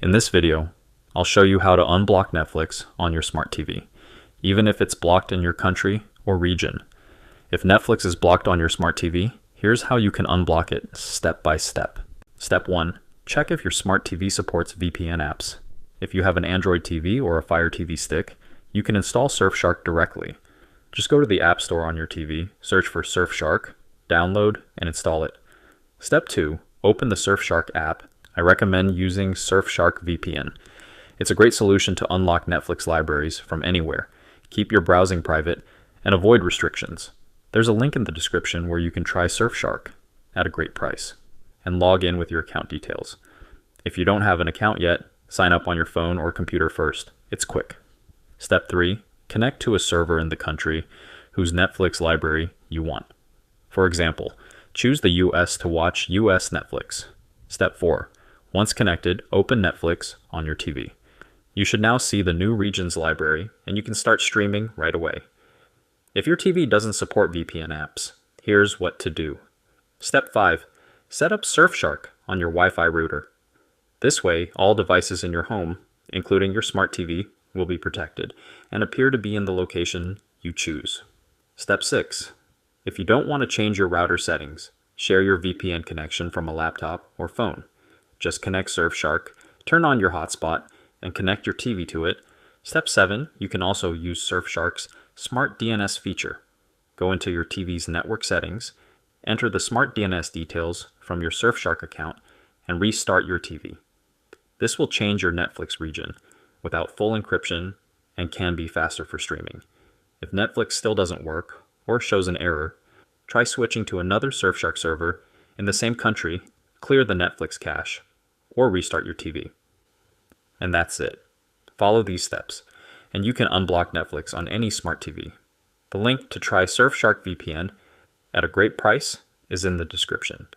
In this video, I'll show you how to unblock Netflix on your smart TV, even if it's blocked in your country or region. If Netflix is blocked on your smart TV, here's how you can unblock it step by step. Step 1. Check if your smart TV supports VPN apps. If you have an Android TV or a Fire TV stick, you can install Surfshark directly. Just go to the App Store on your TV, search for Surfshark, download, and install it. Step 2. Open the Surfshark app. I recommend using Surfshark VPN. It's a great solution to unlock Netflix libraries from anywhere, keep your browsing private, and avoid restrictions. There's a link in the description where you can try Surfshark at a great price and log in with your account details. If you don't have an account yet, sign up on your phone or computer first. It's quick. Step 3. Connect to a server in the country whose Netflix library you want. For example, choose the US to watch US Netflix. Step 4. Once connected, open Netflix on your TV. You should now see the new regions library and you can start streaming right away. If your TV doesn't support VPN apps, here's what to do. Step 5. Set up Surfshark on your Wi-Fi router. This way, all devices in your home, including your smart TV, will be protected and appear to be in the location you choose. Step 6. If you don't want to change your router settings, share your VPN connection from a laptop or phone. Just connect Surfshark, turn on your hotspot, and connect your TV to it. Step 7. You can also use Surfshark's Smart DNS feature. Go into your TV's network settings, enter the Smart DNS details from your Surfshark account, and restart your TV. This will change your Netflix region without full encryption and can be faster for streaming. If Netflix still doesn't work or shows an error, try switching to another Surfshark server in the same country, clear the Netflix cache, or restart your TV. And that's it. Follow these steps, and you can unblock Netflix on any smart TV. The link to try Surfshark VPN at a great price is in the description.